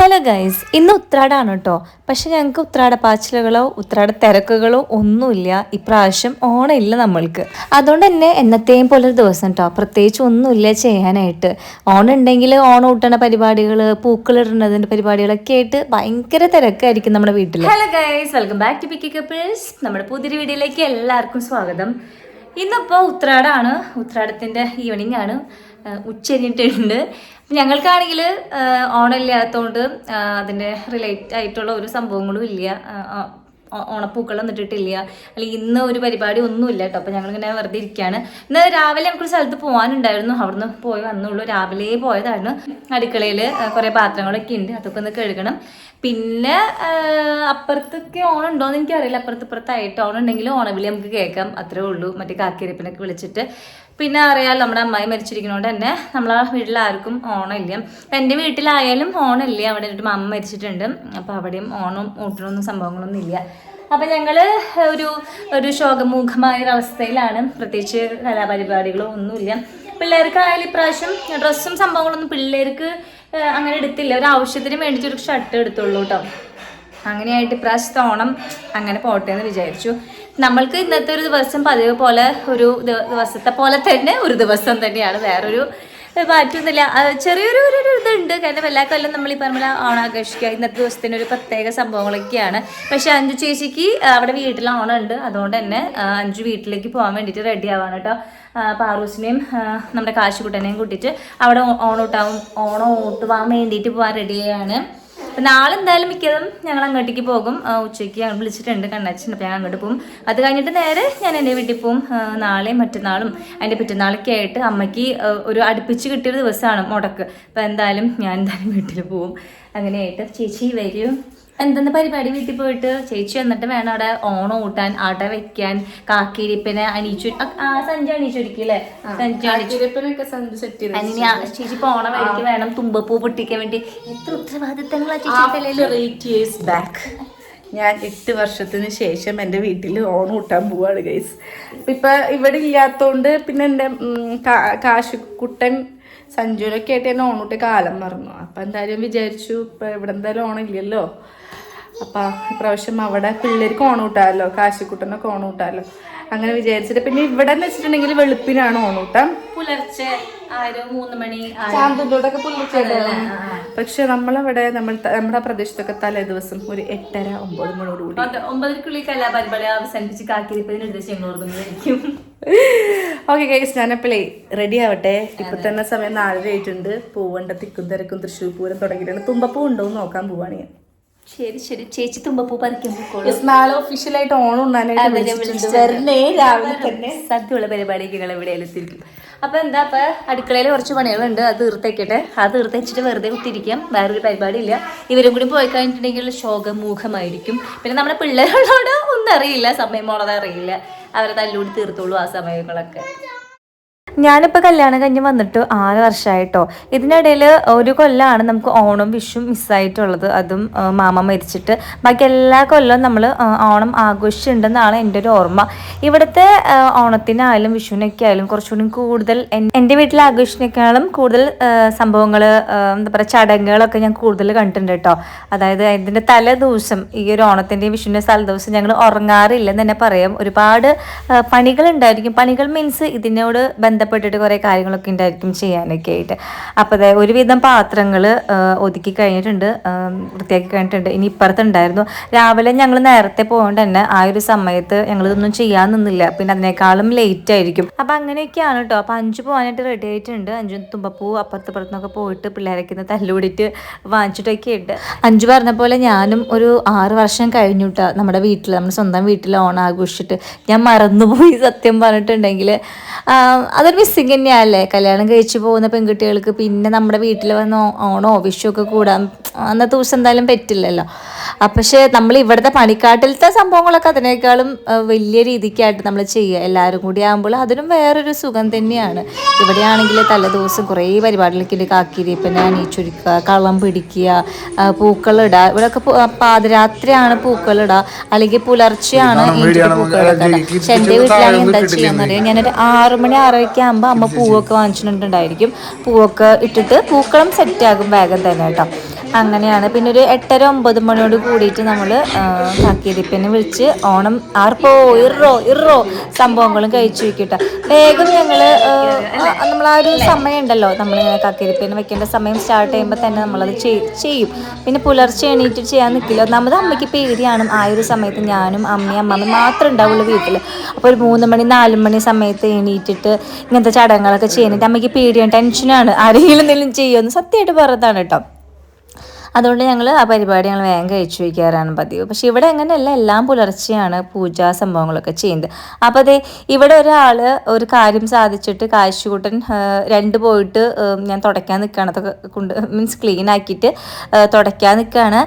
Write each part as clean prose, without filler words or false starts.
Hello guys, ഇന്ന് ഉത്രാടാണ് കേട്ടോ. പക്ഷെ ഞങ്ങൾക്ക് ഉത്രാട പാച്ചിലുകളോ ഉത്രാട തിരക്കുകളോ ഒന്നുമില്ല. ഇപ്രാവശ്യം ഓണം ഇല്ല നമ്മൾക്ക്. അതുകൊണ്ട് തന്നെ എന്നത്തെയും പോലൊരു ദിവസം കേട്ടോ, പ്രത്യേകിച്ച് ഒന്നുമില്ല ചെയ്യാനായിട്ട്. ഓണം ഉണ്ടെങ്കിൽ ഓണം ഊട്ടണ പരിപാടികൾ, പൂക്കളിടുന്നതിൻ്റെ പരിപാടികളൊക്കെ ആയിട്ട് ഭയങ്കര തിരക്കായിരിക്കും നമ്മുടെ വീട്ടിൽ. Hello guys, welcome back to Picky Couples. നമ്മുടെ പുതിയൊരു വീഡിയോയിലേക്ക് എല്ലാവർക്കും സ്വാഗതം. ഇന്നിപ്പോൾ ഉത്രാടാണ്, ഉത്രാടത്തിൻ്റെ ഈവനിങ് ആണ്, ഉച്ചരിഞ്ഞിട്ടുണ്ട്. ഞങ്ങൾക്കാണെങ്കിൽ ഓണമില്ലാത്തതുകൊണ്ട് അതിൻ്റെ റിലേറ്റ് ആയിട്ടുള്ള ഒരു സംഭവങ്ങളും ഇല്ല, ഓണപ്പൂക്കളം ഇട്ടിട്ടില്ല, അല്ലെങ്കിൽ ഇന്ന് ഒരു പരിപാടി ഒന്നുമില്ല കേട്ടോ. അപ്പോൾ ഞങ്ങളിങ്ങനെ വെറുതെ ഇരിക്കുകയാണ്. ഇന്ന് രാവിലെ നമുക്കൊരു സ്ഥലത്ത് പോകാനുണ്ടായിരുന്നു, അവിടുന്ന് പോയി വന്നുള്ളൂ. രാവിലെ പോയതാണ്. അടുക്കളയിൽ കുറേ പാത്രങ്ങളൊക്കെ ഉണ്ട്, അതൊക്കെ ഒന്ന് കഴുകണം. പിന്നെ അപ്പുറത്തൊക്കെ ഓണം ഉണ്ടോയെന്ന് എനിക്കറിയില്ല. അപ്പുറത്തായിട്ട് ഓണം ഉണ്ടെങ്കിൽ ഓണവിളി നമുക്ക് കേൾക്കാം, അത്രേ ഉള്ളൂ. മറ്റേ കാക്കിരിപ്പിനൊക്കെ വിളിച്ചിട്ട്. പിന്നെ അറിയാമല്ലോ, നമ്മുടെ അമ്മായി മരിച്ചിരിക്കുന്നതുകൊണ്ട് തന്നെ നമ്മളെ വീട്ടിൽ ആർക്കും ഓണം ഇല്ല. എൻ്റെ വീട്ടിലായാലും ഓണം ഇല്ല. അവിടെ ഒരു അമ്മ മരിച്ചിട്ടുണ്ട്, അപ്പോൾ അവിടെയും ഓണം ഊട്ടണമൊന്നും സംഭവങ്ങളൊന്നും ഇല്ല. അപ്പം ഞങ്ങൾ ഒരു ശോകമുഖമായ ഒരവസ്ഥയിലാണ്. പ്രത്യേകിച്ച് കലാപരിപാടികളോ ഒന്നുമില്ല. പിള്ളേർക്കായാലും ഇപ്രാവശ്യം ഡ്രസ്സും സംഭവങ്ങളൊന്നും പിള്ളേർക്ക് അങ്ങനെ എടുത്തില്ല. ഒരു ആവശ്യത്തിന് വേണ്ടിയിട്ട് ഒരു ഷർട്ട് എടുത്തുള്ളൂ കേട്ടോ. അങ്ങനെയായിട്ട് ഇപ്രാവശ്യത്തെ ഓണം അങ്ങനെ പോട്ടെ എന്ന് വിചാരിച്ചു. നമ്മൾക്ക് ഇന്നത്തെ ഒരു ദിവസം പതിവ് പോലെ ഒരു ദിവസത്തെ പോലെ തന്നെ ഒരു ദിവസം തന്നെയാണ്, വേറൊരു മാറ്റമൊന്നുമില്ല. ചെറിയൊരു ഇതുണ്ട്, കാരണം എല്ലാ കൊല്ലം നമ്മൾ ഈ പറഞ്ഞ ഓണാഘോഷിക്കുക. ഇന്നത്തെ ദിവസത്തിന് ഒരു പ്രത്യേക സംഭവങ്ങളൊക്കെയാണ്. പക്ഷെ അഞ്ചു ചേച്ചിക്ക് അവിടെ വീട്ടിൽ ഓണം ഉണ്ട്, അതുകൊണ്ട് തന്നെ അഞ്ചു വീട്ടിലേക്ക് പോകാൻ വേണ്ടിയിട്ട് റെഡി ആവാണ് കേട്ടോ. പാറൂസിനെയും നമ്മുടെ കാശുകുട്ടനെയും കൂട്ടിയിട്ട് അവിടെ ഓണം ഊട്ടുവാൻ വേണ്ടിയിട്ട് പോകാൻ റെഡിയാണ്. അപ്പം നാളെ എന്തായാലും മിക്കതും ഞങ്ങൾ അങ്ങോട്ടേക്ക് പോകും. ഉച്ചയ്ക്ക് ഞങ്ങൾ വിളിച്ചിട്ടുണ്ട് കണ്ണാച്ചൻ, അപ്പം ഞങ്ങൾ അങ്ങോട്ട് പോകും. അത് കഴിഞ്ഞിട്ട് നേരെ ഞാൻ എൻ്റെ വീട്ടിൽ പോകും. നാളെയും മറ്റന്നാളും അതിൻ്റെ പിറ്റന്നാളൊക്കെ ആയിട്ട് അമ്മയ്ക്ക് ഒരു അടുപ്പിച്ച് കിട്ടിയൊരു ദിവസമാണ് മുടക്ക്. അപ്പം ഞാൻ എന്തായാലും വീട്ടിൽ പോവും. അങ്ങനെയായിട്ട് ചേച്ചി വരും. എന്തെന്ന് പരിപാടി വീട്ടിൽ പോയിട്ട് ചേച്ചി വന്നിട്ട് വേണം അവിടെ ഓണം ഊട്ടാൻ, ആട്ട വെക്കാൻ, കാക്കിരിപ്പിനെ സഞ്ചി അണിച്ചൊരുക്കില്ലേ, ചേച്ചി പോണ വഴിക്ക് വേണം തുമ്പപ്പൂ പൊട്ടിക്കാൻ വേണ്ടി. എത്ര ഉത്തരവാദിത്തങ്ങളാ ചേച്ചി. ഞാൻ 8 വർഷത്തിന് ശേഷം എൻ്റെ വീട്ടിൽ ഓണം ഊട്ടാൻ പോവാണ് ഗൈസ്. ഇപ്പം ഇവിടെ ഇല്ലാത്തതുകൊണ്ട് പിന്നെ എൻ്റെ കാശുക്കുട്ടൻ സഞ്ജുവിനൊക്കെ ആയിട്ട് എന്നെ ഓണൂട്ടി കാലം മറന്നു. അപ്പം എന്തായാലും വിചാരിച്ചു ഇപ്പം ഇവിടെ എന്തായാലും ഓണം ഇല്ലല്ലോ, അപ്പം ഇപ്രാവശ്യം അവിടെ പിള്ളേർക്ക് ഓണൂട്ടാമല്ലോ, കാശിക്കുട്ടനൊക്കെ ഓണൂട്ടാമല്ലോ, അങ്ങനെ വിചാരിച്ചിട്ട്. പിന്നെ ഇവിടെ എന്ന് വെച്ചിട്ടുണ്ടെങ്കിൽ വെളുപ്പിനാണ് ഓണൂട്ടം, പുലർച്ചെ 3 മണി ചാന്തൂട്ടൊക്കെ പുലർച്ചെ. പക്ഷെ നമ്മളവിടെ നമ്മുടെ പ്രദേശത്തൊക്കെ തലേ ദിവസം ഒരു 8:30-9 മണിയോടുകൂടി 9-ക്കുള്ളിൽ കലാപരിപാടി അവസാനിപ്പിച്ച് കാക്കിരിപ്പതിന് എടുത്ത് ഓക്കെ ഗൈസ്, ഞാനെപ്പോഴേ റെഡി ആവട്ടെ. ഇപ്പൊ തന്നെ സമയം 4:30 ആയിട്ടുണ്ട്. പൂവണ്ട തിക്കും തിരക്കും തൃശ്ശൂർ പൂരം തുടങ്ങിയിട്ടുണ്ട്. തുമ്പപ്പൂ ഉണ്ടോ എന്ന് നോക്കാൻ പോവാണ് ഞാൻ. ശരി ചേച്ചി തുമ്പപ്പൂ പറിക്കുമ്പോൾ നാളെ ഒഫീഷ്യലായിട്ട് ഓണം ഉണ്ടാനായിട്ട് വരണേ രാവിലെ തന്നെ. സദ്യയുള്ള പരിപാടിക്ക് എവിടെയാലും എത്തിയിരിക്കും. അപ്പൊ അടുക്കളയിൽ കുറച്ച് പണികളുണ്ട്, അത് തീർത്തേക്കട്ടെ. അത് തീർത്തേച്ചിട്ട് വെറുതെ കുത്തിരിക്കാം, വേറൊരു പരിപാടി ഇല്ല. ഇവരും കൂടി പോയി കഴിഞ്ഞിട്ടുണ്ടെങ്കിൽ ശോകമുഖമായിരിക്കും. പിന്നെ നമ്മുടെ പിള്ളേരോട് ഒന്നും അറിയില്ല, സമയം പോണത് അറിയില്ല. അവരെ തല്ലൂടി തീർത്തോളൂ ആ സമയങ്ങളൊക്കെ. ഞാനിപ്പോൾ കല്യാണം കഴിഞ്ഞ് വന്നിട്ട് 6 വർഷമായിട്ടോ. ഇതിനിടയിൽ ഒരു കൊല്ലമാണ് നമുക്ക് ഓണം വിഷു മിസ്സായിട്ടുള്ളത്, അതും മാമ മരിച്ചിട്ട്. ബാക്കി എല്ലാ കൊല്ലവും നമ്മൾ ഓണം ആഘോഷിച്ചിട്ടുണ്ടെന്നാണ് എൻ്റെ ഒരു ഓർമ്മ. ഇവിടുത്തെ ഓണത്തിനായാലും വിഷുവിനൊക്കെ ആയാലും കുറച്ചുകൂടി കൂടുതൽ എൻ്റെ വീട്ടിൽ ആഘോഷിനേക്കാളും കൂടുതൽ സംഭവങ്ങൾ, എന്താ പറയുക, ചടങ്ങുകളൊക്കെ ഞാൻ കൂടുതൽ കണ്ടിട്ടുണ്ട് കേട്ടോ. അതായത് ഇതിൻ്റെ തലേ ദിവസം, ഈ ഒരു ഓണത്തിൻ്റെ വിഷുവിൻ്റെ തലേദിവസം ഞങ്ങൾ ഉറങ്ങാറില്ലെന്ന് തന്നെ പറയാം. ഒരുപാട് പണികളുണ്ടായിരിക്കും. പണികൾ മീൻസ് ഇതിനോട് ബന്ധപ്പെട്ടിട്ട് കുറേ കാര്യങ്ങളൊക്കെ ഉണ്ടായിരിക്കും ചെയ്യാനൊക്കെ ആയിട്ട്. അപ്പോൾ ഒരുവിധം പാത്രങ്ങൾ ഒതുക്കി കഴിഞ്ഞിട്ടുണ്ട്, വൃത്തിയാക്കി കഴിഞ്ഞിട്ടുണ്ട്. ഇനി ഇപ്പുറത്തുണ്ടായിരുന്നു. രാവിലെ ഞങ്ങൾ നേരത്തെ പോകേണ്ട തന്നെ ആ ഒരു സമയത്ത് ഞങ്ങളിതൊന്നും ചെയ്യാൻ നിന്നില്ല, പിന്നെ അതിനേക്കാളും ലേറ്റ് ആയിരിക്കും. അപ്പം അങ്ങനെയൊക്കെയാണ് കേട്ടോ. അപ്പം 5 പോകാനായിട്ട് റെഡി ആയിട്ടുണ്ട്. 5 തുമ്പപ്പൂ അപ്പുറത്തുനിന്നൊക്കെ പോയിട്ട് പിള്ളേരൊക്കെ ഇന്ന് തല്ലുകൂടിയിട്ട് വാങ്ങിച്ചിട്ടൊക്കെ ഉണ്ട്. 5 പറഞ്ഞ പോലെ ഞാനും ഒരു 6 വർഷം കഴിഞ്ഞു കേട്ടോ നമ്മുടെ സ്വന്തം വീട്ടിൽ ഓണം ആഘോഷിച്ചിട്ട്. ഞാൻ മറന്നുപോയി സത്യം പറഞ്ഞിട്ടുണ്ടെങ്കിൽ. അതൊരു മിസ്സിങ് തന്നെയല്ലേ, കല്യാണം കഴിച്ചു പോകുന്ന പെൺകുട്ടികൾക്ക്. പിന്നെ നമ്മുടെ വീട്ടിൽ വന്ന് ഓണോ വിഷു ഒക്കെ കൂടാൻ അന്നത്തെ ദിവസം എന്തായാലും പറ്റില്ലല്ലോ. പക്ഷേ നമ്മൾ ഇവിടുത്തെ പണിക്കാട്ടിലത്തെ സംഭവങ്ങളൊക്കെ അതിനേക്കാളും വലിയ രീതിക്കായിട്ട് നമ്മൾ ചെയ്യുക എല്ലാവരും കൂടി ആകുമ്പോൾ അതിനും വേറൊരു സുഖം തന്നെയാണ്. ഇവിടെയാണെങ്കിൽ തലേദിവസം കുറേ പരിപാടികളൊക്കെ ഉണ്ട്. കാക്കിരിപ്പിനെ അണിയിച്ചൊരുക്കുക, കളം പിടിക്കുക, പൂക്കളിടുക. ഇവിടെയൊക്കെ പാതിരാത്രിയാണ് പൂക്കളിടുക, അല്ലെങ്കിൽ പുലർച്ചെയാണ് പൂക്കളിടുക. പക്ഷെ എൻ്റെ വീട്ടിലാണെങ്കിൽ എന്താ ചെയ്യാന്നറിയാം, ഞാനൊരു 6 മണി 6:30 ആകുമ്പോൾ അമ്മ പൂവൊക്കെ വാങ്ങിച്ചിട്ടുണ്ടായിരിക്കും. പൂവൊക്കെ ഇട്ടിട്ട് പൂക്കളം സെറ്റാകും വേഗം തന്നെ കേട്ടോ. അങ്ങനെയാണ്. പിന്നെ ഒരു 8:30-9 കൂടിയിട്ട് നമ്മൾ കാക്കിയതിപ്പനെ വിളിച്ച് ഓണം ആർപ്പോ ഇറോ സംഭവങ്ങളും കഴിച്ചു വയ്ക്കിട്ട. വേഗം ഞങ്ങൾ നമ്മൾ ആ ഒരു സമയം ഉണ്ടല്ലോ, നമ്മളിങ്ങനെ കാക്കിയതിപ്പനെ വെക്കേണ്ട സമയം സ്റ്റാർട്ട് ചെയ്യുമ്പോൾ തന്നെ നമ്മളത് ചെയ്യും. പിന്നെ പുലർച്ചെ എണീറ്റ് ചെയ്യാൻ നിൽക്കില്ല. ഒന്നാമത് അമ്മയ്ക്ക് പേടിയാണ്. ആ ഒരു സമയത്ത് ഞാനും അമ്മയും മാത്രമേ ഉണ്ടാവുള്ളൂ വീട്ടിൽ. അപ്പോൾ ഒരു 3 മണി 4 മണി സമയത്ത് എണീറ്റിട്ട് ഇങ്ങനത്തെ ചടങ്ങുകളൊക്കെ ചെയ്യാനായിട്ട് അമ്മയ്ക്ക് പേടിയാണ്, ടെൻഷനാണ്. ആരെങ്കിലും എന്തെങ്കിലും ചെയ്യുമെന്ന് സത്യമായിട്ട് പറഞ്ഞതാണ് കേട്ടോ. അതുകൊണ്ട് ഞങ്ങൾ ആ പരിപാടി വേഗം കഴിച്ചു വയ്ക്കാറാണ് പതിവ്. പക്ഷേ ഇവിടെ അങ്ങനെയല്ല, എല്ലാം പുലർച്ചെയാണ് പൂജാ സംഭവങ്ങളൊക്കെ ചെയ്യുന്നത്. അപ്പോൾ അതെ, ഇവിടെ ഒരാൾ ഒരു കാര്യം സാധിച്ചിട്ട് കാശുകൂട്ടൻ 2 പോയിട്ട് ഞാൻ തുടയ്ക്കാൻ നിൽക്കുകയാണ്. അതൊക്കെ മീൻസ് ക്ലീൻ ആക്കിയിട്ട് തുടയ്ക്കാൻ നിൽക്കുകയാണ്.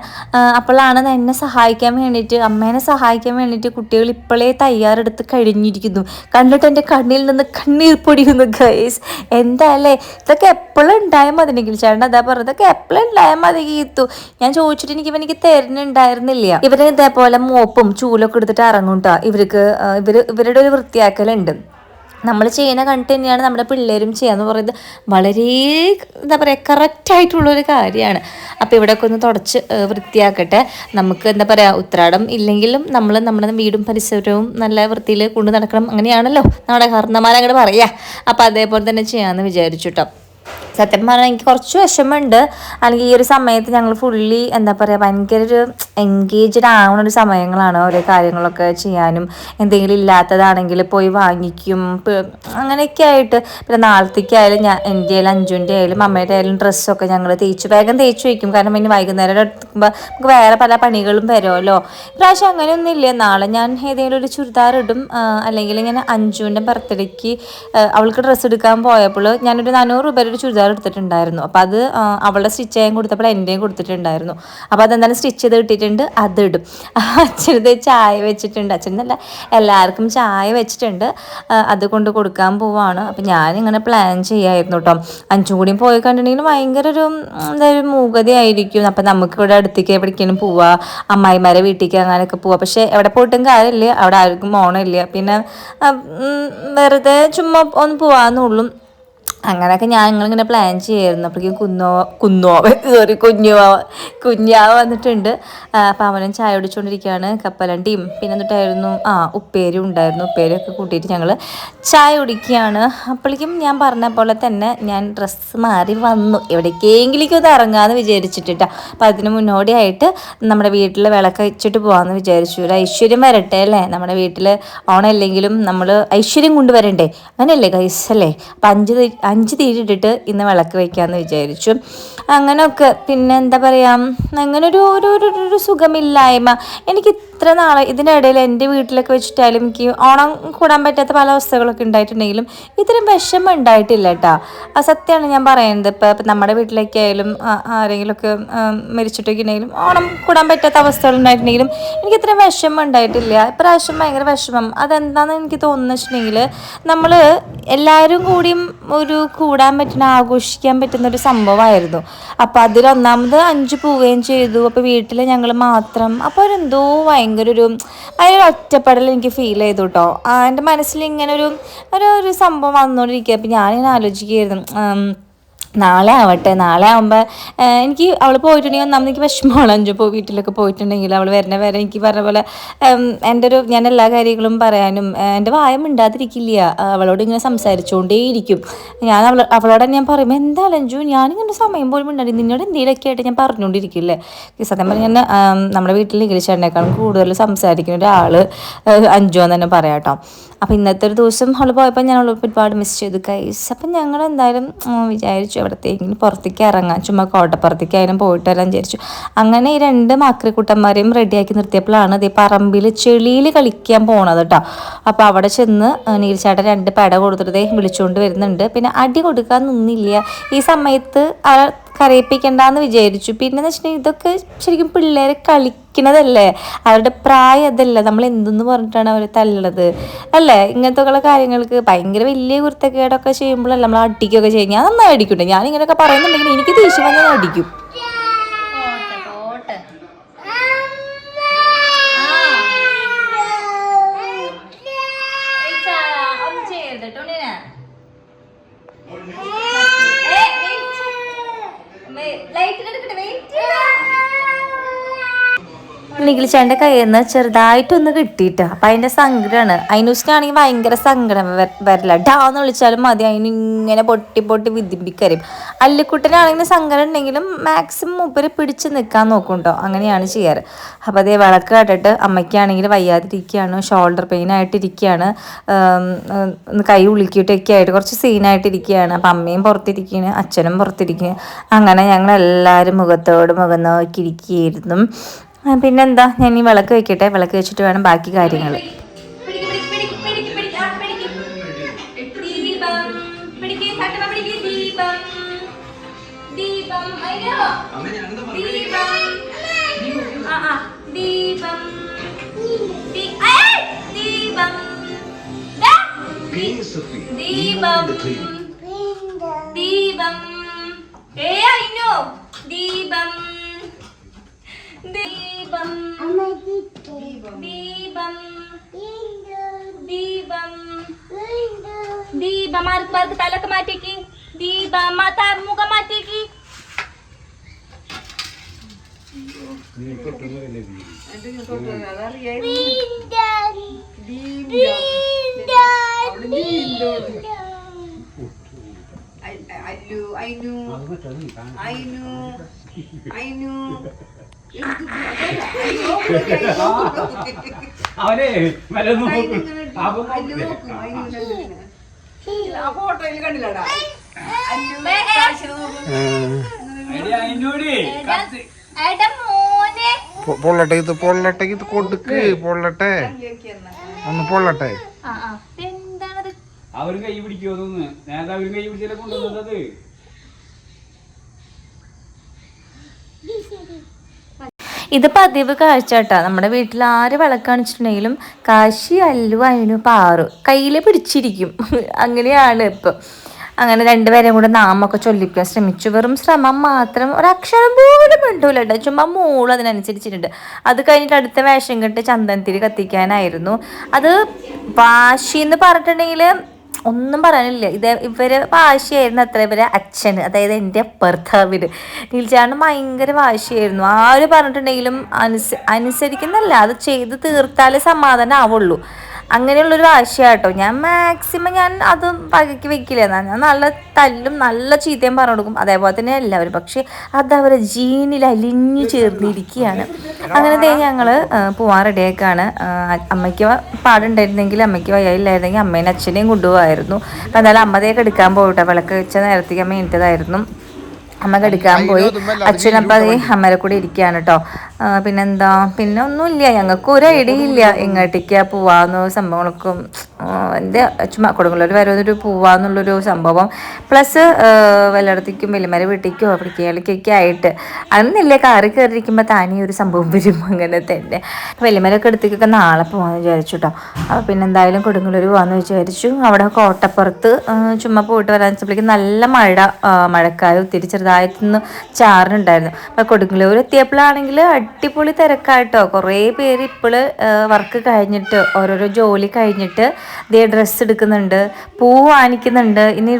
അപ്പോഴാണ് എന്നെ സഹായിക്കാൻ വേണ്ടിയിട്ട്, അമ്മേനെ സഹായിക്കാൻ വേണ്ടിയിട്ട് കുട്ടികൾ ഇപ്പോഴേ തയ്യാറെടുത്ത് കഴിഞ്ഞിരിക്കുന്നു. കണ്ടിട്ട് എൻ്റെ കണ്ണിൽ നിന്ന് കണ്ണീർ പൊടിയുന്നു ഗൈസ്. എന്തായാലേ ഇതൊക്കെ എപ്പോഴും ഉണ്ടായാൽ മതിയെങ്കിൽ ചേട്ടൻ അതാ പറഞ്ഞത്, ഇതൊക്കെ എപ്പോഴും ഉണ്ടായാൽ മതി. ഞാൻ ചോദിച്ചിട്ട് എനിക്ക് തരുന്നുണ്ടായിരുന്നില്ല. ഇവര് ഇതേപോലെ മോപ്പും ചൂലൊക്കെ എടുത്തിട്ട് ഇറങ്ങും കേട്ടോ. ഇവരുടെ ഒരു വൃത്തിയാക്കലുണ്ട്. നമ്മൾ ചെയ്യുന്ന കണ്ടിട്ട് തന്നെയാണ് നമ്മുടെ പിള്ളേരും ചെയ്യാന്ന് പറയുന്നത്. വളരെ എന്താ പറയുക, കറക്റ്റായിട്ടുള്ളൊരു കാര്യമാണ്. അപ്പോൾ ഇവിടെയൊക്കെ ഒന്ന് തുടച്ച് വൃത്തിയാക്കട്ടെ. നമുക്ക് എന്താ പറയുക, ഉത്രാടം ഇല്ലെങ്കിലും നമ്മൾ നമ്മുടെ വീടും പരിസരവും നല്ല വൃത്തിയിൽ കൊണ്ടു നടക്കണം. അങ്ങനെയാണല്ലോ നമ്മുടെ കാരണന്മാരങ്ങോട്ട് പറയുക. അപ്പോൾ അതേപോലെ തന്നെ ചെയ്യാമെന്ന് വിചാരിച്ചു കേട്ടോ. സത്യം പറഞ്ഞാൽ എനിക്ക് കുറച്ച് വിഷമമുണ്ട്. അല്ലെങ്കിൽ ഈ ഒരു സമയത്ത് ഞങ്ങൾ ഫുള്ളി എന്താ പറയുക, ഭയങ്കര ഒരു എൻഗേജ്ഡ് ആവുന്ന ഒരു സമയങ്ങളാണ്. ഓരോ കാര്യങ്ങളൊക്കെ ചെയ്യാനും എന്തെങ്കിലും ഇല്ലാത്തതാണെങ്കിൽ പോയി വാങ്ങിക്കും, അങ്ങനെയൊക്കെ ആയിട്ട്. പിന്നെ നാളത്തേക്കായാലും എൻ്റെ ആയാലും അഞ്ജുവിൻ്റെ ആയാലും അമ്മയുടെ ആയാലും ഡ്രസ്സൊക്കെ ഞങ്ങൾ വേഗം തേച്ച് വയ്ക്കും. കാരണം ഇനി വൈകുന്നേരം എടുക്കുമ്പോൾ നമുക്ക് വേറെ പല പണികളും വരുമല്ലോ. ഇപ്രാവശ്യം അങ്ങനെയൊന്നും ഇല്ല. നാളെ ഞാൻ ഏതെങ്കിലും ഒരു ചുരിദാർ ഇടും. അല്ലെങ്കിൽ ഇങ്ങനെ അഞ്ജുവിൻ്റെ ബർത്ത്ഡേക്ക് അവൾക്ക് ഡ്രസ്സ് എടുക്കാൻ പോയപ്പോൾ ഞാനൊരു 400 രൂപയുടെ ഒരു ചുരിദാർ എടുത്തിട്ടുണ്ടായിരുന്നു. അപ്പോൾ അത് അവളുടെ സ്റ്റിച്ച് ചെയ്യാൻ കൊടുത്തപ്പോൾ എൻ്റെയും കൊടുത്തിട്ടുണ്ടായിരുന്നു. അപ്പോൾ അതെന്തായാലും സ്റ്റിച്ച് ചെയ്ത് കിട്ടിയിട്ടുണ്ട്, അതിടും. അച്ഛനത് ചായ വെച്ചിട്ടുണ്ട്, അച്ഛനല്ല എല്ലാവർക്കും ചായ വെച്ചിട്ടുണ്ട്, അത് കൊണ്ട് കൊടുക്കാൻ പോവാണ്. അപ്പം ഞാനിങ്ങനെ പ്ലാൻ ചെയ്യായിരുന്നു കേട്ടോ. 5 കൂടിയും പോയി കണ്ടിട്ടുണ്ടെങ്കിൽ ഭയങ്കര ഒരു എന്തായാലും മൂകതയായിരിക്കും. അപ്പം നമുക്ക് ഇവിടെ അടുത്തേക്ക് എവിടേക്കും പോവാം, അമ്മായിമാരെ വീട്ടിലേക്ക് അങ്ങനെയൊക്കെ പോവാം. പക്ഷേ എവിടെ പോയിട്ടും കാര്യമില്ല, അവിടെ ആർക്കും ഓണമില്ല. പിന്നെ വെറുതെ ചുമ്മാ ഒന്ന് പോവാന്നുള്ളൂ. അങ്ങനെയൊക്കെ ഞങ്ങളിങ്ങനെ പ്ലാൻ ചെയ്യായിരുന്നു. അപ്പോഴേക്കും കുഞ്ഞാവ് വന്നിട്ടുണ്ട്. അപ്പം അവനും ചായ കുടിച്ചുകൊണ്ടിരിക്കുകയാണ്. കപ്പലണ്ടിയും പിന്നെ എന്നിട്ടായിരുന്നു ഉപ്പേരി ഉണ്ടായിരുന്നു. ഉപ്പേരിയൊക്കെ കൂട്ടിയിട്ട് ഞങ്ങൾ ചായ കുടിക്കുകയാണ്. അപ്പോഴേക്കും ഞാൻ പറഞ്ഞ പോലെ തന്നെ ഞാൻ ഡ്രസ്സ് മാറി വന്നു, എവിടേക്കെങ്കിലും ഒന്ന് ഇറങ്ങാമെന്ന് വിചാരിച്ചിട്ടാ. അപ്പം അതിന് മുന്നോടിയായിട്ട് നമ്മുടെ വീട്ടിൽ വിളക്ക് വെച്ചിട്ട് പോകാമെന്ന് വിചാരിച്ചു. ഒരു ഐശ്വര്യം വരട്ടെ അല്ലേ, നമ്മുടെ വീട്ടിൽ ഓണമില്ലെങ്കിലും നമ്മൾ ഐശ്വര്യം കൊണ്ടുവരണ്ടേ, അങ്ങനെയല്ലേ ഗൈസ് അല്ലേ. അപ്പം 5 തീരിട്ടിട്ട് ഇന്ന് വിളക്ക് വയ്ക്കാമെന്ന് വിചാരിച്ചു. അങ്ങനെയൊക്കെ. പിന്നെ എന്താ പറയുക, അങ്ങനെ ഒരു സുഖമില്ലായ്മ എനിക്ക് ഇത്ര നാളെ. ഇതിനിടയിൽ എൻ്റെ വീട്ടിലൊക്കെ വെച്ചിട്ടായാലും എനിക്ക് ഓണം കൂടാൻ പറ്റാത്ത പല അവസ്ഥകളൊക്കെ ഉണ്ടായിട്ടുണ്ടെങ്കിലും ഇത്രയും വിഷമം ഉണ്ടായിട്ടില്ല കേട്ടോ. ആ സത്യമാണ് ഞാൻ പറയുന്നത്. ഇപ്പം നമ്മുടെ വീട്ടിലേക്ക് ആയാലും ആരെങ്കിലുമൊക്കെ മരിച്ചിട്ടൊക്കെ ഉണ്ടെങ്കിലും ഓണം കൂടാൻ പറ്റാത്ത അവസ്ഥകൾ ഉണ്ടായിട്ടുണ്ടെങ്കിലും എനിക്ക് ഇത്രയും വിഷമം ഉണ്ടായിട്ടില്ല. ഇപ്രാവശ്യം ഭയങ്കര വിഷമം. അതെന്താണെന്ന് എനിക്ക് തോന്നുന്നു വെച്ചിട്ടുണ്ടെങ്കിൽ, നമ്മൾ എല്ലാവരും കൂടിയും ഒരു കൂടാൻ പറ്റുന്ന, ആഘോഷിക്കാൻ പറ്റുന്നൊരു സംഭവമായിരുന്നു. അപ്പോൾ അതിലൊന്നാമത് 5 പോവുകയും ചെയ്തു. അപ്പോൾ വീട്ടിൽ ഞങ്ങൾ മാത്രം. അപ്പോൾ എന്തോ ഭയങ്കര ഒരു ഒറ്റപ്പെടൽ എനിക്ക് ഫീൽ ചെയ്തു കേട്ടോ. എൻ്റെ മനസ്സിൽ ഇങ്ങനെ ഒരു സംഭവം വന്നുകൊണ്ടിരിക്കുക. അപ്പോൾ ഞാനിങ്ങനെ ആലോചിക്കുകയായിരുന്നു, നാളെ ആകുമ്പോൾ എനിക്ക് അവൾ പോയിട്ടുണ്ടെങ്കിൽ ഒന്നാമത് എനിക്ക് വിഷമമാണ്. അഞ്ചപ്പോൾ വീട്ടിലൊക്കെ പോയിട്ടുണ്ടെങ്കിൽ അവൾ വരുന്ന വരെ എനിക്ക് പറഞ്ഞ പോലെ ഞാൻ എല്ലാ കാര്യങ്ങളും പറയാനും എൻ്റെ വായം മിണ്ടാതിരിക്കില്ല. അവളോട് ഇങ്ങനെ സംസാരിച്ചുകൊണ്ടേയിരിക്കും. അവളോട് ഞാൻ പറയുമ്പോൾ എന്താ അഞ്ചു ഞാനിങ്ങനെ സമയം പോലും മിണ്ടാടി, നിന്നോട് എന്തെങ്കിലുമൊക്കെ ആയിട്ട് ഞാൻ പറഞ്ഞുകൊണ്ടിരിക്കില്ലേ. സത്യം പറഞ്ഞാൽ ഞാൻ നമ്മുടെ വീട്ടിൽ ഇംഗ്ലീഷ് കൂടുതൽ സംസാരിക്കുന്ന ഒരാൾ അഞ്ചു എന്ന് തന്നെ പറയാം കേട്ടോ. അപ്പോൾ ഇന്നത്തെ ഒരു ദിവസം അവൾ പോയപ്പോൾ ഞാൻ അവളെ ഒരുപാട് മിസ് ചെയ്തു ഗൈസ്. അപ്പം ഞങ്ങൾ എന്തായാലും വിചാരിച്ചു എവിടത്തേക്കെങ്കിലും പുറത്തേക്ക് ഇറങ്ങാം, ചുമ്മാ കോട്ടപ്പുറത്തേക്കായാലും പോയിട്ട് വരാൻ വിചാരിച്ചു. അങ്ങനെ ഈ 2 മാക്രിക്കുട്ടന്മാരെയും റെഡിയാക്കി നിർത്തിയപ്പോഴാണ് ഈ പറമ്പിൽ ചെളിയിൽ കളിക്കാൻ പോണത് കേട്ടോ. അപ്പോൾ അവിടെ ചെന്ന് നീൽച്ചേട്ടൻ 2 പെട കൊടുത്തിട്ട് വിളിച്ചുകൊണ്ട് വരുന്നുണ്ട്. പിന്നെ അടി കൊടുക്കാൻ നിന്നില്ല. ഈ സമയത്ത് കരയിപ്പിക്കണ്ടെന്ന് വിചാരിച്ചു. പിന്നെന്ന് വെച്ചിട്ടുണ്ടെങ്കിൽ ഇതൊക്കെ ശരിക്കും പിള്ളേരെ കളിക്കണതല്ലേ, അവരുടെ പ്രായം അതല്ല. നമ്മൾ എന്തെന്ന് പറഞ്ഞിട്ടാണ് അവർ തല്ലണത് അല്ലേ. ഇങ്ങനത്തെ ഉള്ള കാര്യങ്ങൾക്ക് ഭയങ്കര വലിയ കുരുത്തക്കേടൊക്കെ ചെയ്യുമ്പോഴല്ല നമ്മൾ അടിക്കുകയൊക്കെ ചെയ്യും. ഞാൻ നന്നായി അടിക്കട്ടെ. ഞാൻ ഇങ്ങനെയൊക്കെ പറയുന്നുണ്ടെങ്കിൽ എനിക്ക് ദേഷ്യം വന്നാൽ അടിക്കും. ലൈറ്റ് എടുക്കട്ടെ, വെയിറ്റ് നിഖിൽച്ചാൻ്റെ കയ്യിൽ നിന്ന് ചെറുതായിട്ടൊന്ന് കിട്ടിയിട്ടോ. അപ്പം അതിൻ്റെ സങ്കടമാണ്. അതിനുസ്റ്റാണെങ്കിൽ ഭയങ്കര സങ്കടം വരില്ല. ഡാന്ന് വിളിച്ചാലും മതി, അതിന് ഇങ്ങനെ പൊട്ടി പൊട്ടി വിതിമ്പിക്കരും. അല്ലിക്കുട്ടനാണെങ്കിൽ സങ്കടം ഉണ്ടെങ്കിലും മാക്സിമം മൂപ്പര് പിടിച്ച് നിൽക്കാൻ നോക്കും കേട്ടോ. അങ്ങനെയാണ് ചെയ്യാറ്. അപ്പോൾ അതേ വിളക്ക് കേട്ടിട്ട് അമ്മയ്ക്കാണെങ്കിൽ വയ്യാതിരിക്കുകയാണ്, ഷോൾഡർ പെയിൻ ആയിട്ടിരിക്കുകയാണ്, കൈ ഉളുക്കിയിട്ടൊക്കെ ആയിട്ട് കുറച്ച് സീനായിട്ടിരിക്കുകയാണ്. അപ്പം അമ്മയും പുറത്തിരിക്കുകയാണ്, അച്ഛനും പുറത്തിരിക്കുകയാണ്. അങ്ങനെ ഞങ്ങളെല്ലാവരും മുഖത്തോട് മുഖം നോക്കിയിരിക്കുകയായിരുന്നു. പിന്നെന്താ, ഞാൻ ഈ വിളക്ക് വെക്കട്ടെ. വിളക്ക് വെച്ചിട്ട് വേണം ബാക്കി കാര്യങ്ങൾ. ദീപം തലക്ക് മാറ്റിക്ക്. ദീപം മുഖം മാറ്റിക്ക്. അവനെ ഫോട്ടോയിൽ കണ്ടില്ലടാ. പൊള്ളട്ടെ ഇത് കൊടുക്ക്. പൊള്ളട്ടെ ഒന്ന് പൊള്ളട്ടെ. അവരും കൈ പിടിക്കുമോ തോന്നുന്നു. നേരത്തെ അവരും കൈ പിടിച്ചാലേ കൊണ്ടുവന്നത്. ഇത് പതിവ് കാഴ്ച കേട്ടോ. നമ്മുടെ വീട്ടിൽ ആര് വിളക്കാണിച്ചിട്ടുണ്ടെങ്കിലും കാശി, അല്ലു, അതിനു, പാറു കയ്യിൽ പിടിച്ചിരിക്കും. അങ്ങനെയാണ് ഇപ്പം. അങ്ങനെ രണ്ടുപേരെയും കൂടെ നാമൊക്കെ ചൊല്ലിക്കാൻ ശ്രമിച്ചു. വെറും ശ്രമം മാത്രം, ഒരക്ഷരം പോലും മിണ്ടൂല കേട്ടോ. ചുമ്മാ മോള് അതിനനുസരിച്ചിട്ടുണ്ട്. അത് കഴിഞ്ഞിട്ട് അടുത്ത വേഷം കെട്ട് ചന്ദനത്തിരി കത്തിക്കാനായിരുന്നു. അത് വാശിന്ന് പറഞ്ഞിട്ടുണ്ടെങ്കിൽ ഒന്നും പറയാനില്ല. ഇവര് വാശിയായിരുന്നു അത്ര. ഇവരെ അച്ഛന്, അതായത് എൻ്റെ ഭർത്താവിന് നീൽച്ചാണ്ട് ഭയങ്കര വാശിയായിരുന്നു. ആര് പറഞ്ഞിട്ടുണ്ടെങ്കിലും അനുസരിക്കുന്നല്ല, അത് ചെയ്ത് തീർത്താലേ സമാധാനം ആവുള്ളൂ. അങ്ങനെയുള്ളൊരു വാശിയാട്ടോ. ഞാൻ മാക്സിമം അതും പകയ്ക്ക് വെക്കില്ല. ഞാൻ നല്ല തല്ലും നല്ല ചീത്തയും പറഞ്ഞു കൊടുക്കും. അതേപോലെ തന്നെ എല്ലാവരും. പക്ഷെ അതവരെ ജീനിൽ അലിഞ്ഞു ചേർന്നിരിക്കുകയാണ്. അങ്ങനെ ഞങ്ങൾ പോവാൻ റെഡിയാക്കാണ്. അമ്മയ്ക്ക് പാടുണ്ടായിരുന്നെങ്കിൽ, അമ്മയ്ക്ക് വയ്യായില്ലായിരുന്നെങ്കിൽ അമ്മേനെ അച്ഛനെയും കൊണ്ടുപോകായിരുന്നു. അപ്പം എന്തായാലും അമ്മതേക്ക് എടുക്കാൻ പോയിട്ടോ. വിളക്ക് വെച്ച നേരത്തേക്ക് അമ്മ എണീറ്റതായിരുന്നു. അമ്മ കെടുക്കാൻ പോയി. അച്ഛനപ്പം അതേ അമ്മരെ കൂടെ ഇരിക്കുകയാണ് കേട്ടോ. പിന്നെന്താ, പിന്നെ ഒന്നുമില്ല. ഞങ്ങൾക്ക് ഒരു ഐഡിയ ഇല്ല എങ്ങോട്ടേക്കാ പോവാന്ന് സംഭവങ്ങൾക്കും. എൻ്റെ ചുമ്മാ കൊടുങ്ങല്ലൂർ വരുന്നൊരു പോവാന്നുള്ളൊരു സംഭവം. പ്ലസ് വല്ലയിടത്തേക്കും വലിയമാരെ വീട്ടിലേക്കോ പിടിക്കാളിക്കൊക്കെ ആയിട്ട് അന്നില്ലേ കാറി കയറിയിരിക്കുമ്പോൾ താനേ ഒരു സംഭവം വരും. അങ്ങനെ തന്നെ വലിയമാരൊക്കെ അടുത്തേക്കൊക്കെ നാളെ പോകാമെന്ന് വിചാരിച്ചു കേട്ടോ. അപ്പോൾ പിന്നെ എന്തായാലും കൊടുങ്ങല്ലൂർ പോകാമെന്ന് വിചാരിച്ചു. അവിടെ കോട്ടപ്പുറത്ത് ചുമ്മാ പോയിട്ട് വരാൻ വെച്ചപ്പോഴേക്കും നല്ല മഴക്കാലം ഒത്തിരി ചെറുതായിട്ടൊന്ന് ചാറിനുണ്ടായിരുന്നു. അപ്പോൾ കൊടുങ്ങല്ലൂർ എത്തിയപ്പോഴാണെങ്കിൽ അടിപൊളി തിരക്കായിട്ടോ. കുറേ പേര് ഇപ്പോൾ വർക്ക് കഴിഞ്ഞിട്ട് ഓരോരോ ജോലി കഴിഞ്ഞിട്ട് ദേ ഡ്രസ്സ് എടുക്കുന്നുണ്ട്, പൂ വാങ്ങിക്കുന്നുണ്ട്. ഇനി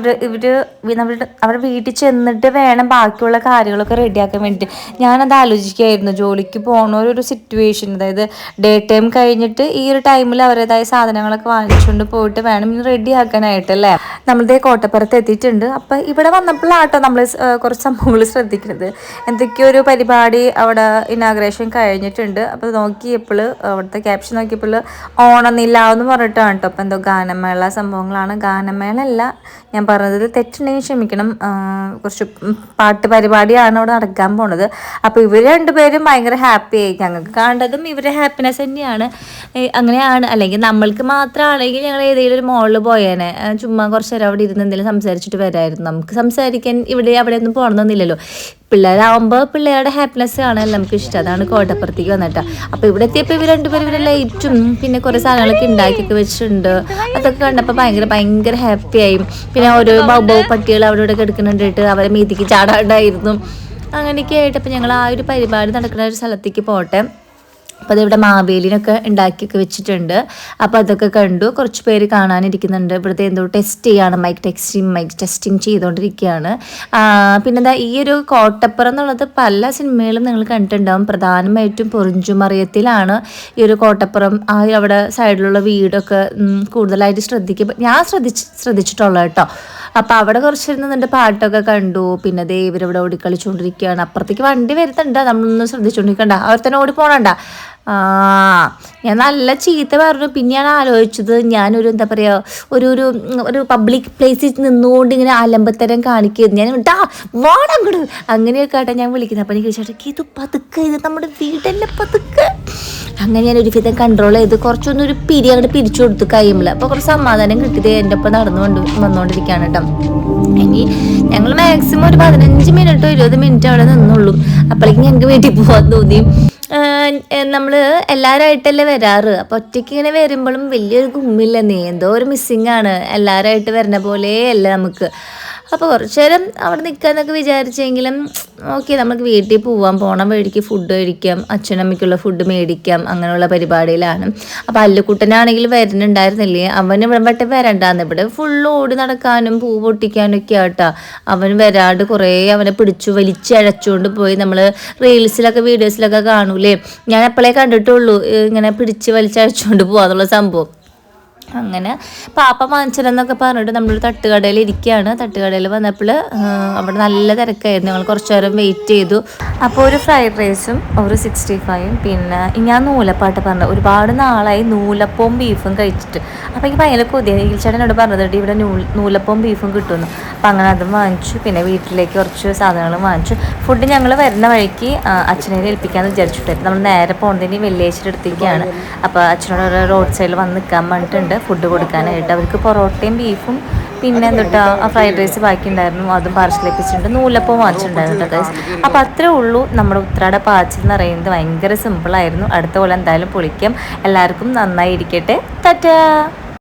അവരുടെ വീട്ടിൽ ചെന്നിട്ട് വേണം ബാക്കിയുള്ള കാര്യങ്ങളൊക്കെ റെഡിയാക്കാൻ വേണ്ടിയിട്ട്. ഞാനത് ആലോചിക്കുകയായിരുന്നു. ജോലിക്ക് പോകുന്നൊരു സിറ്റുവേഷൻ, അതായത് ഡേ ടൈം കഴിഞ്ഞിട്ട് ഈ ഒരു ടൈമിൽ അവരുടേതായ സാധനങ്ങളൊക്കെ വാങ്ങിച്ചുകൊണ്ട് പോയിട്ട് വേണം ഇനി റെഡിയാക്കാനായിട്ടല്ലേ. നമ്മളിതേ കോട്ടപ്പുറത്ത് എത്തിയിട്ടുണ്ട്. അപ്പം ഇവിടെ വന്നപ്പോഴാട്ടോ നമ്മൾ കുറച്ച് സംഭവങ്ങൾ ശ്രദ്ധിക്കുന്നത്. എന്തൊക്കെയോ ഒരു പരിപാടി അവിടെ ഇനാഗ്രേഷൻ കഴിഞ്ഞിട്ടുണ്ട്. അപ്പോൾ നോക്കിയപ്പോൾ അവിടുത്തെ ക്യാപ്ഷൻ നോക്കിയപ്പോൾ ഓണനില്ല എന്ന് പറഞ്ഞിട്ടാണ് കേട്ടോ. അപ്പം എന്തോ ഗാനമേള സംഭവങ്ങളാണ്. ഗാനമേള അല്ല, ഞാൻ പറഞ്ഞത് തെറ്റുണ്ടെങ്കിൽ ക്ഷമിക്കണം. കുറച്ച് പാട്ട് പരിപാടിയാണ് അവിടെ നടക്കാൻ പോണത്. അപ്പോൾ ഇവർ രണ്ടുപേരും ഭയങ്കര ഹാപ്പി ആയി. ഞങ്ങൾക്ക് കാണേണ്ടതും ഇവരുടെ ഹാപ്പിനെസ് തന്നെയാണ്. അങ്ങനെയാണ്. അല്ലെങ്കിൽ നമ്മൾക്ക് മാത്രമാണെങ്കിൽ ഞങ്ങൾ ഏതെങ്കിലും ഒരു മോളിൽ പോയേനെ, ചുമ്മാ കുറച്ച് നേരം അവിടെ ഇരുന്ന് എന്തെങ്കിലും സംസാരിച്ചിട്ട് വരായിരുന്നു. നമുക്ക് സംസാരിക്കാൻ ഇവിടെ അവിടെ ഒന്നും പോകണമെന്നില്ലല്ലോ. പിള്ളേരാകുമ്പോൾ പിള്ളേരുടെ ഹാപ്പിനെസ് കാണാൻ നമുക്ക് ഇഷ്ടം. അതാണ് കോട്ടപ്പുറത്തേക്ക് വന്നിട്ട്. അപ്പോൾ ഇവിടെ എത്തിയപ്പോൾ ഇവർ രണ്ടുപേരും ഇവരെ ലൈറ്റും പിന്നെ കുറേ സാധനങ്ങളൊക്കെ ഉണ്ടാക്കിയൊക്കെ വെച്ചിട്ടുണ്ട്. അതൊക്കെ കണ്ടപ്പോൾ ഭയങ്കര ഹാപ്പിയായി. പിന്നെ ഓരോ ബൗ പട്ടികൾ അവിടെ ഇവിടെ കിടക്കുന്നുണ്ടിട്ട് അവരെ മീതിക്ക് ചാടാണ്ടായിരുന്നു. അങ്ങനെയൊക്കെ ആയിട്ട് അപ്പോൾ ഞങ്ങൾ ആ ഒരു പരിപാടി നടക്കുന്ന ഒരു സ്ഥലത്തേക്ക് പോട്ടെ. അപ്പോൾ അതിവിടെ മാവേലിനൊക്കെ ഉണ്ടാക്കിയൊക്കെ വെച്ചിട്ടുണ്ട്. അപ്പോൾ അതൊക്കെ കണ്ടു. കുറച്ച് പേര് കാണാനിരിക്കുന്നുണ്ട്. ഇവിടുത്തെ എന്തോ ടെസ്റ്റ് ചെയ്യാണ്, മൈക്ക് ടെസ്റ്റിംഗ് ചെയ്തുകൊണ്ടിരിക്കുകയാണ്. പിന്നെന്താ ഈ ഒരു കോട്ടപ്പുറം എന്നുള്ളത് പല സിനിമകളും നിങ്ങൾ കണ്ടിട്ടുണ്ടാവും. പ്രധാനമായിട്ടും പൊറിഞ്ചുമറിയത്തിലാണ് ഈ ഒരു കോട്ടപ്പുറം അവിടെ സൈഡിലുള്ള വീടൊക്കെ കൂടുതലായിട്ട് ഞാൻ ശ്രദ്ധിച്ചിട്ടുള്ളത് കേട്ടോ. അപ്പോൾ അവിടെ കുറച്ച് ഇരുന്നിട്ട് പാട്ടൊക്കെ കണ്ടു. പിന്നെ ദേ ഇവരിവിടെ ഓടിക്കളിച്ചുകൊണ്ടിരിക്കുകയാണ്. അപ്പുറത്തേക്ക് വണ്ടി വരുന്നുണ്ട്, നമ്മളൊന്നും ശ്രദ്ധിച്ചുകൊണ്ടിരിക്കണ്ട, അവർ തന്നെ ഓടി പോകണ്ട. ഞാൻ നല്ല ചീത്ത പറഞ്ഞു. പിന്നെയാണ് ആലോചിച്ചത്, ഞാനൊരു എന്താ പറയുക ഒരു പബ്ലിക് പ്ലേസിൽ നിന്നുകൊണ്ട് ഇങ്ങനെ അലമ്പത്തരം കാണിക്കുന്നത്. ഞാൻ വാടങ്ങട് അങ്ങനെയൊക്കെ ആട്ടെ ഞാൻ വിളിക്കുന്നത്. അപ്പം എനിക്ക് ചോദിച്ചാൽ ഇത് പതുക്കെ, ഇത് നമ്മുടെ വീടല്ലേ പതുക്കെ. അങ്ങനെ ഞാനൊരു വിധം കൺട്രോൾ ചെയ്ത് കുറച്ചൊന്നും ഒരു അങ്ങോട്ട് പിരിച്ചു കൊടുത്തു കയ്യുമ്പോൾ. അപ്പോൾ കുറച്ച് സമാധാനം കിട്ടിയത് എൻ്റെ ഒപ്പം വന്നുകൊണ്ടിരിക്കുകയാണ് കേട്ടോ. ഇനി ഞങ്ങൾ മാക്സിമം ഒരു 15 മിനിറ്റോ 20 മിനിറ്റോ അവിടെ നിന്നുള്ളൂ. അപ്പോഴേക്കും ഞങ്ങൾക്ക് വീട്ടിൽ പോകാൻ തോന്നി. നമ്മൾ എല്ലാവരുമായിട്ടല്ലേ വരാറ്. അപ്പോൾ ഒറ്റയ്ക്ക് ഇങ്ങനെ വരുമ്പോഴും വലിയൊരു ഗുമ്മില്ലെന്നേ, എന്തോ ഒരു മിസ്സിങ് ആണ്. എല്ലാവരുമായിട്ട് വരുന്ന പോലെയല്ല നമുക്ക്. അപ്പോൾ കുറച്ച് നേരം അവിടെ നിൽക്കാമെന്നൊക്കെ വിചാരിച്ചെങ്കിലും ഓക്കെ, നമുക്ക് വീട്ടിൽ പോണ വഴിക്ക് ഫുഡ് കഴിക്കാം, അച്ഛനമ്മയ്ക്കുള്ള ഫുഡ് മേടിക്കാം, അങ്ങനെയുള്ള പരിപാടിയിലാണ്. അപ്പോൾ അല്ലുക്കുട്ടനാണെങ്കിൽ വരുന്നുണ്ടായിരുന്നില്ലേ, അവന് ഇവിടെ വരണ്ടാന്ന്. ഇവിടെ ഫുള്ള് ഓടി നടക്കാനും പൂ പൊട്ടിക്കാനും ഒക്കെ ആട്ടാ. അവൻ വരാണ്ട് കുറേ അവനെ പിടിച്ചു വലിച്ചഴച്ചുകൊണ്ട് പോയി. നമ്മൾ റീൽസിലൊക്കെ വീഡിയോസിലൊക്കെ കാണൂലേ, ഞാൻ എപ്പോഴേ കണ്ടിട്ടുള്ളൂ ഇങ്ങനെ പിടിച്ച് വലിച്ചഴച്ചുകൊണ്ട് പോകാന്നുള്ള സംഭവം. അങ്ങനെ പാപ്പ വാങ്ങിച്ചില്ലെന്നൊക്കെ പറഞ്ഞിട്ട് നമ്മളൊരു തട്ടുകടയിൽ ഇരിക്കുകയാണ്. തട്ടുകടയിൽ വന്നപ്പോൾ അവിടെ നല്ല തിരക്കായിരുന്നു. ഞങ്ങൾ കുറച്ച് നേരം വെയിറ്റ് ചെയ്തു. അപ്പോൾ ഒരു ഫ്രൈഡ് റൈസും ഒരു 65, പിന്നെ ഞാൻ നൂലപ്പാട്ട് പറഞ്ഞത് ഒരുപാട് നാളായി നൂലപ്പവും ബീഫും കഴിച്ചിട്ട്. അപ്പോൾ എനിക്ക് ഭയങ്കര കൊതിയായി. ചേട്ടനോട് പറഞ്ഞത് ഇവിടെ നൂലപ്പവും ബീഫും കിട്ടുമെന്ന്. അപ്പോൾ അങ്ങനെ അതും വാങ്ങിച്ചു. പിന്നെ വീട്ടിലേക്ക് കുറച്ച് സാധനങ്ങളും വാങ്ങിച്ചു. ഫുഡ് ഞങ്ങൾ വരുന്ന വഴിക്ക് അച്ഛനെ ഏൽപ്പിക്കാമെന്ന് വിചാരിച്ചിട്ടായിരുന്നു. നമ്മൾ നേരെ പോകുന്നതിന് വെള്ളിയാഴ്ചയുടെ അടുത്തേക്കാണ്. അപ്പോൾ അച്ഛനോട് റോഡ് സൈഡിൽ വന്ന് നിൽക്കാൻ പറഞ്ഞിട്ടുണ്ട് ഫുഡ് കൊടുക്കാനായിട്ട്. അവർക്ക് പൊറോട്ടയും ബീഫും പിന്നെ എന്തൊട്ടാ ഫ്രൈഡ് റൈസ് ബാക്കി ഉണ്ടായിരുന്നു, അതും പാർസലേപ്പിച്ചിട്ടുണ്ട്. നൂലപ്പവും വാങ്ങിച്ചിട്ടുണ്ടായിരുന്നു ഗൈസ്. അപ്പോൾ അത്രേ ഉള്ളൂ. നമ്മുടെ ഉത്രാട പാച്ചിൽ എന്ന് പറയുന്നത് ഭയങ്കര സിമ്പിളായിരുന്നു. അടുത്ത പോലെ എന്തായാലും പൊളിക്കാം. എല്ലാവർക്കും നന്നായിരിക്കട്ടെ. ടാറ്റാ.